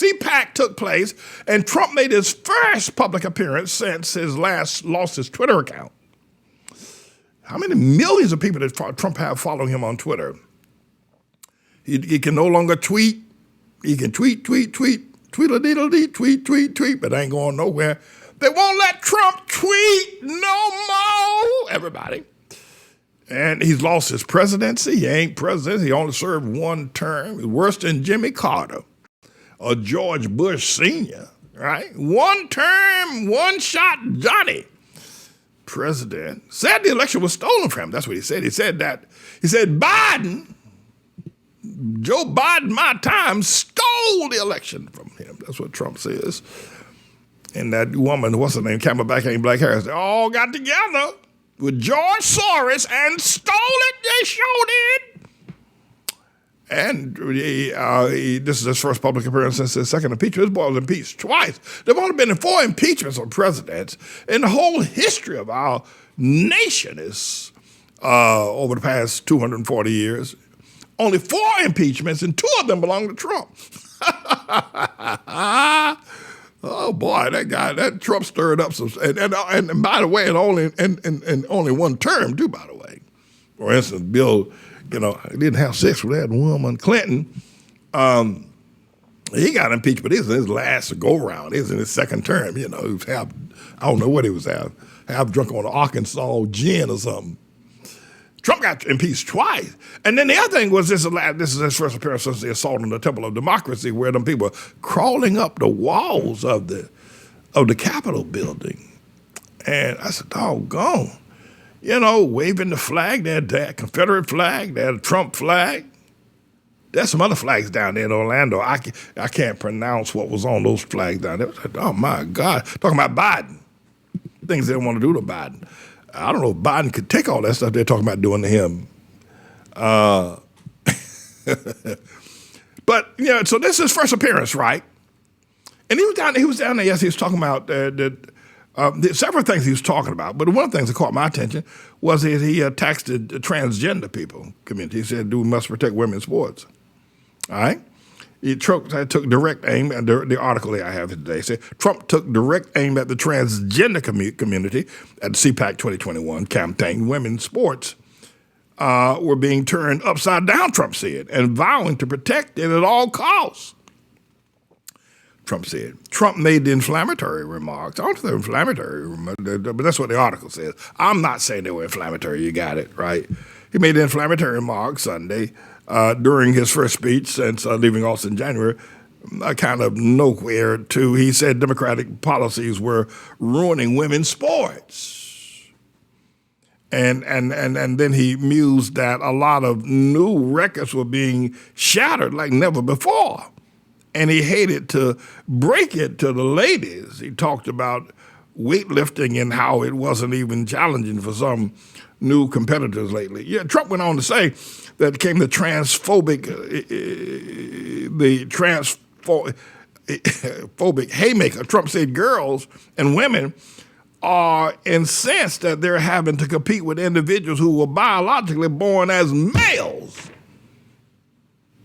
Cpac took place, and Trump made his first public appearance since his lost his Twitter account. How many millions of people did Trump have following him on Twitter? He can no longer tweet. He can tweet-a-deedle-dee, tweet, but ain't going nowhere. They won't let Trump tweet no more, everybody. And he's lost his presidency. He ain't president. He only served one term. He's worse than Jimmy Carter or George Bush Sr., right? One term, one shot Johnny. President said the election was stolen from him. That's what he said. He said Biden, Joe Biden, my time, stole the election from him. That's what Trump says. And that woman, what's her name, Cpac and Black Harris, they all got together with George Soros and stole it. They showed it. And this is his first public appearance since his second impeachment. This boy was impeached twice. There have only been 4 impeachments of presidents in the whole history of our nation is over the past 240 years. Only 4 impeachments, and 2 of them belong to Trump. Oh boy, that Trump stirred up some. And by the way, and only one term too. By the way, for instance, Bill, didn't have sex with that woman Clinton. He got impeached, but this is his last go round. This is in his second term. He was I don't know what he was half drunk on Arkansas gin or something. Trump got impeached twice. And then the other thing was this is his first appearance since the assault on the Temple of Democracy, where them people crawling up the walls of the Capitol building. And I said, doggone. Waving the flag, they had the Confederate flag, they had a Trump flag. There's some other flags down there in Orlando. I can't pronounce what was on those flags down there. Oh my God. Talking about Biden. Things they don't want to do to Biden. I don't know if Biden could take all that stuff they're talking about doing to him. But, so this is his first appearance, right? And he was down there, yes, he was talking about several things he was talking about. But one of the things that caught my attention was that he attacked the transgender people community. He said, we must protect women's sports. All right? Trump took direct aim, and the article that I have today said Trump took direct aim at the transgender community at the Cpac 2021 campaign. Women's sports were being turned upside down, Trump said, and vowing to protect it at all costs. Trump said. Trump made the inflammatory remarks. I don't think they're inflammatory, but that's what the article says. I'm not saying they were inflammatory. You got it, right? He made the inflammatory remarks Sunday during his first speech since leaving office in January, kind of nowhere to, he said Democratic policies were ruining women's sports. And then he mused that a lot of new records were being shattered like never before. And he hated to break it to the ladies. He talked about weightlifting and how it wasn't even challenging for some new competitors lately. Yeah, Trump went on to say that it came the transphobic haymaker. Trump said girls and women are incensed that they're having to compete with individuals who were biologically born as males.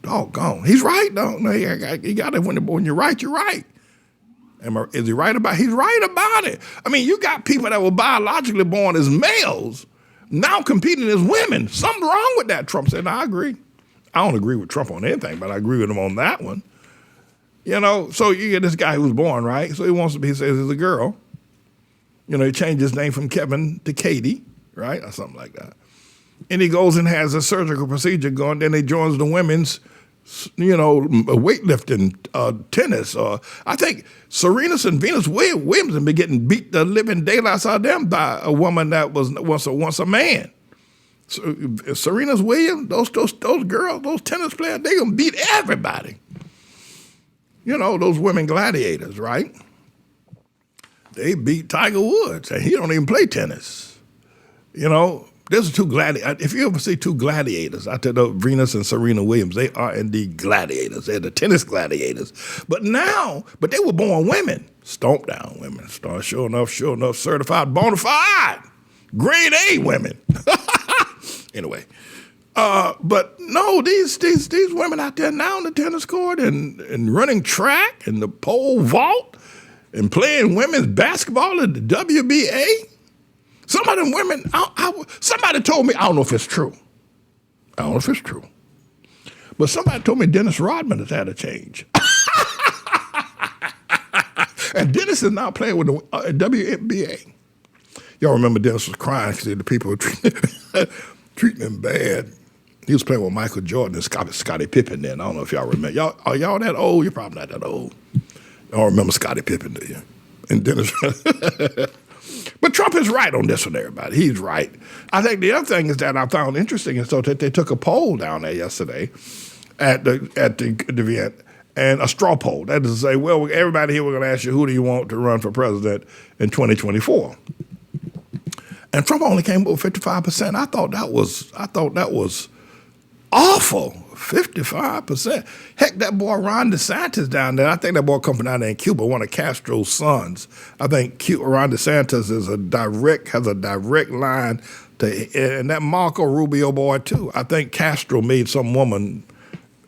Doggone. He's right, though. No, you got it when you're right, you're right. Is he right about it? He's right about it. I mean, you got people that were biologically born as males now competing as women. Something wrong with that, Trump said. I agree. I don't agree with Trump on anything, but I agree with him on that one. So you get this guy who's born, right? So he says he's a girl. He changed his name from Kevin to Katie, right? Or something like that. And he goes and has a surgical procedure going, then he joins the women's, weightlifting, tennis. I think Serena and Venus Williams have been getting beat the living daylights out of them by a woman that was once a man. So, Serena Williams, those girls, those tennis players, they gonna beat everybody. Those women gladiators, right? They beat Tiger Woods, and he don't even play tennis. There's 2 gladiators. If you ever see 2 gladiators, I tell you, Venus and Serena Williams, they are indeed gladiators. They're the tennis gladiators. But they were born women. Stomp down women. Sure enough, certified, bona fide, grade A women. Anyway, But no, these women out there now on the tennis court and running track and the pole vault and playing women's basketball at the WBA. Some of them women, somebody told me, I don't know if it's true. But somebody told me Dennis Rodman has had a change. And Dennis is now playing with the WNBA. Y'all remember Dennis was crying because the people were treating him bad. He was playing with Michael Jordan and Scottie Pippen then. I don't know if y'all remember. Are y'all that old? You're probably not that old. Y'all remember Scottie Pippen, do you? And Dennis. But Trump is right on this one, everybody. He's right. I think the other thing is that I found interesting is that they took a poll down there yesterday at the event, and a straw poll. That is to say, well, everybody here, we're going to ask you, who do you want to run for president in 2024? And Trump only came up with 55%. I thought that was awful. 55%. Heck, that boy Ron DeSantis down there, I think that boy comes from down there in Cuba, one of Castro's sons. I think Ron DeSantis has a direct line to, and that Marco Rubio boy too. I think Castro made some woman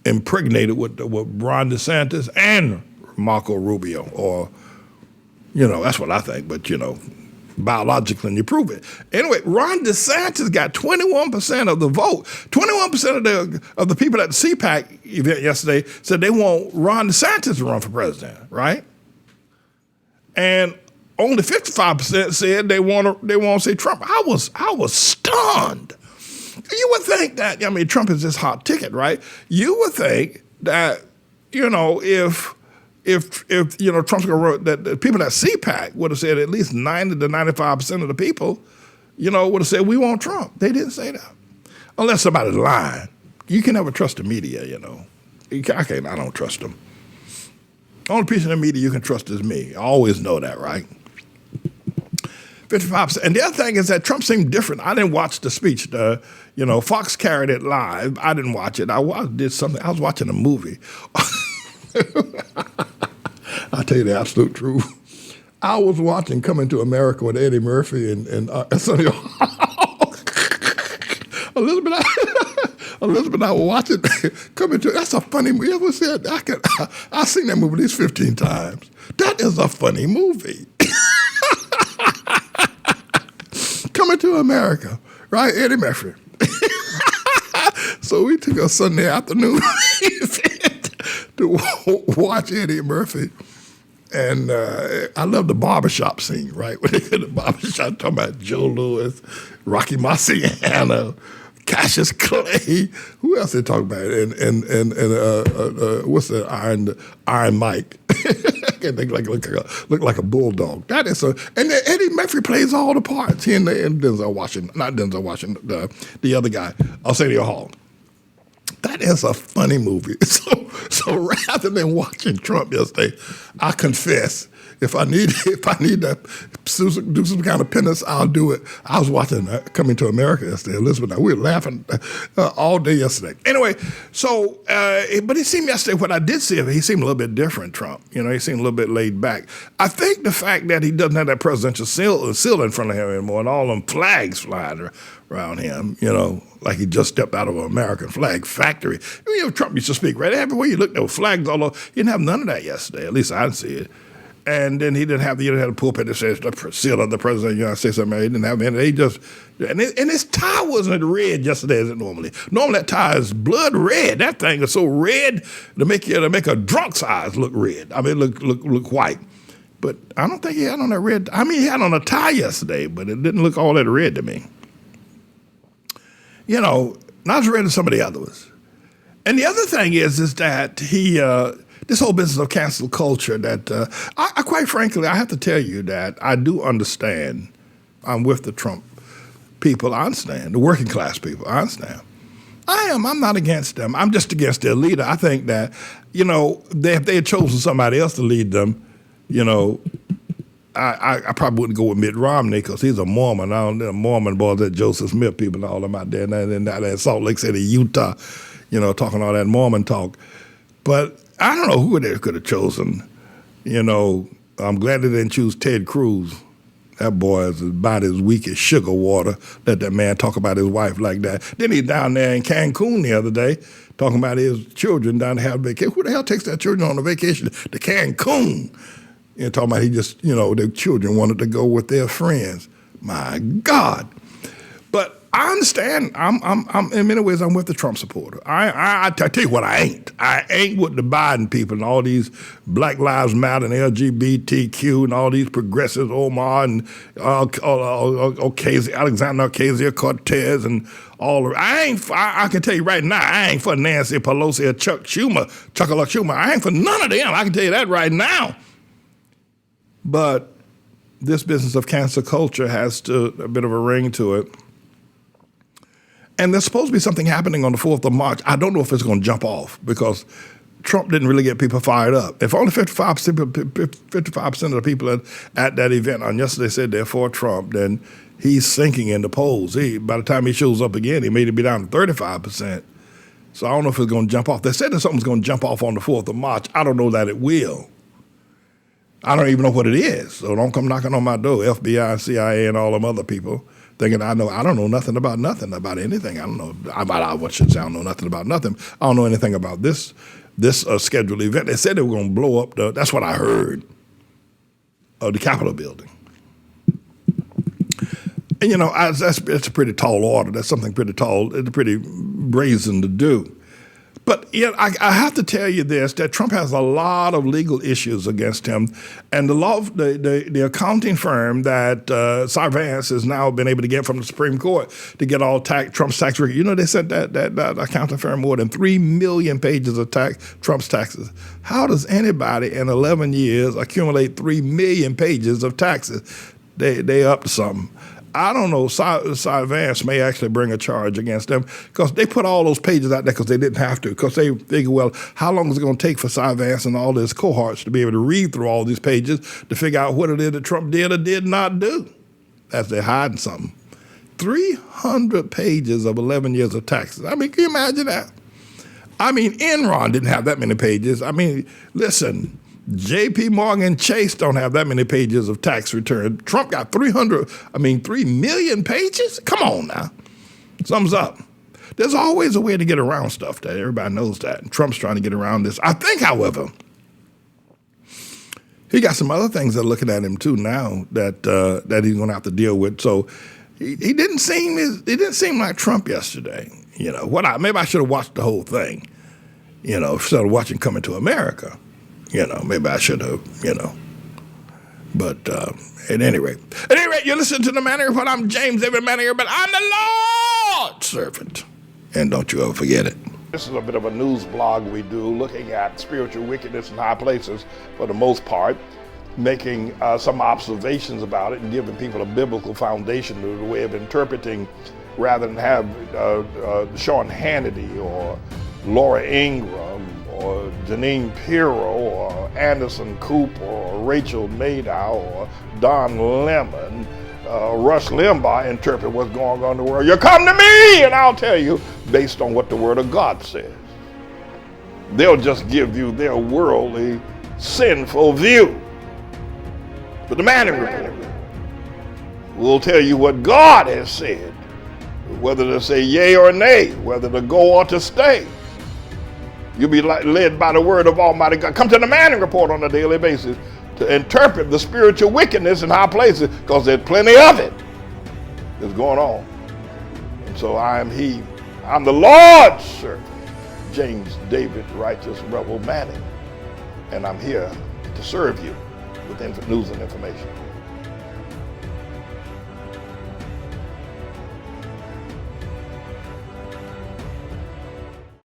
impregnated with Ron DeSantis and Marco Rubio, or, that's what I think, but, biologically, you prove it. Anyway, Ron DeSantis got 21% of the vote. 21% of the people at the Cpac event yesterday said they want Ron DeSantis to run for president, right? And only 55% said they want to see Trump. I was stunned. You would think that, Trump is this hot ticket, right? You would think that, if Trump's going to run, that the people at Cpac would have said at least 90 to 95% of the people, would have said, we want Trump. They didn't say that. Unless somebody's lying. You can never trust the media, I don't trust them. The only piece of the media you can trust is me. I always know that, right? 55%. And the other thing is that Trump seemed different. I didn't watch the speech. Fox carried it live. I didn't watch it. I was watching a movie. I'll tell you the absolute truth. I was watching Coming to America with Eddie Murphy and Sonny Elizabeth and I were watching Coming to. That's a funny movie. You ever said I've seen that movie at least 15 times. That is a funny movie. Coming to America, right? Eddie Murphy. So we took a Sunday afternoon to watch Eddie Murphy. And I love the barbershop scene, right? When they get the barbershop, talking about Joe Louis, Rocky Marciano, Cassius Clay. Who else they talk about? And what's that? Iron Mike. look like a bulldog. That is and Eddie Murphy plays all the parts. He and Denzel Washington, not Denzel Washington, the other guy, Arsenio Hall. That is a funny movie. So rather than watching Trump yesterday, I confess, if I need to do some kind of penance, I'll do it. I was watching Coming to America yesterday. Elizabeth and I, we were laughing all day yesterday. Anyway, but he seemed yesterday, what I did see of it, he seemed a little bit different, Trump. He seemed a little bit laid back. I think the fact that he doesn't have that presidential seal in front of him anymore and all them flags flying around him, like he just stepped out of an American flag factory. Trump used to speak, right? Everywhere you look, there were flags all over. He didn't have none of that yesterday. At least I didn't see it. And then he didn't have a pulpit that says the seal of the president of the United States of America. He didn't have any. And his tie wasn't red yesterday as it normally. Normally that tie is blood red. That thing is so red to make a drunk's eyes look red. Look white. But I don't think he had on that red. He had on a tie yesterday, but it didn't look all that red to me. Not as red as some of the others. And the other thing is that he, this whole business of cancel culture, that I quite frankly, I have to tell you that I do understand. I'm with the Trump people. I understand. The working class people. I understand. I'm not against them. I'm just against their leader. I think that, if they had chosen somebody else to lead them, I probably wouldn't go with Mitt Romney because he's a Mormon. I don't know, Mormon boys, that Joseph Smith people and all them out there, and that Salt Lake City, Utah, talking all that Mormon talk. But I don't know who they could have chosen. I'm glad they didn't choose Ted Cruz. That boy is about as weak as sugar water. Let that man talk about his wife like that. Then he's down there in Cancun the other day talking about his children down there having vacation. Who the hell takes their children on a vacation to Cancun? Talking about he just, the children wanted to go with their friends. My God. But I understand. I'm in many ways, I'm with the Trump supporter. I tell you what, I ain't. I ain't with the Biden people and all these Black Lives Matter and LGBTQ and all these progressives, Omar and Alexander Ocasio-Cortez and all. I can tell you right now, I ain't for Nancy Pelosi or Chuck Schumer. I ain't for none of them. I can tell you that right now. But this business of cancel culture has a bit of a ring to it. And there's supposed to be something happening on the 4th of March. I don't know if it's going to jump off because Trump didn't really get people fired up. If only 55% of the people at that event on yesterday said they're for Trump, then he's sinking in the polls. By the time he shows up again, he made it be down to 35%. So I don't know if it's going to jump off. They said that something's going to jump off on the 4th of March. I don't know that it will. I don't even know what it is. So don't come knocking on my door, FBI, CIA, and all them other people, thinking I don't know nothing about anything. I don't know I don't know nothing about nothing. I don't know anything about this scheduled event. They said they were going to blow up that's what I heard, the Capitol building. And it's a pretty tall order. That's something pretty tall. It's pretty brazen to do. But I have to tell you this, that Trump has a lot of legal issues against him. And the accounting firm that Sarvance has now been able to get from the Supreme Court to get all Trump's tax records. They sent that accounting firm more than 3 million pages of Trump's taxes. How does anybody in 11 years accumulate 3 million pages of taxes? They up to something. I don't know, Sarvance may actually bring a charge against them because they put all those pages out there because they didn't have to, because they figure, well, how long is it going to take for Sarvance and all his cohorts to be able to read through all these pages to figure out what it is that Trump did or did not do? That's they're hiding something. 300 pages of 11 years of taxes. I mean, can you imagine that? I mean, Enron didn't have that many pages. I mean, listen, J.P. Morgan Chase don't have that many pages of tax return. Trump got 3 million pages? Come on now. Thumbs up. There's always a way to get around stuff. That everybody knows that. And Trump's trying to get around this. I think, however, he got some other things that are looking at him too now that he's going to have to deal with. So he didn't seem like Trump yesterday. Maybe I should have watched the whole thing. Instead of watching Coming to America. Maybe I should have, But at any rate, you listen to the Manning Report. I'm James David Manning, but I'm the Lord's servant. And don't you ever forget it. This is a bit of a news blog we do, looking at spiritual wickedness in high places for the most part, making some observations about it and giving people a biblical foundation to the way of interpreting, rather than have Sean Hannity or Laura Ingraham or Janine Pirro or Anderson Cooper or Rachel Maddow or Don Lemon, Rush Limbaugh interpret what's going on in the world. You come to me and I'll tell you based on what the Word of God says. They'll just give you their worldly, sinful view. But the Manning Report will tell you what God has said, whether to say yea or nay, whether to go or to stay. You'll be led by the word of Almighty God. Come to the Manning Report on a daily basis to interpret the spiritual wickedness in high places, because there's plenty of it that's going on. And so I am he. I'm the Lord's servant, James David Righteous Rebel Manning. And I'm here to serve you with news and information.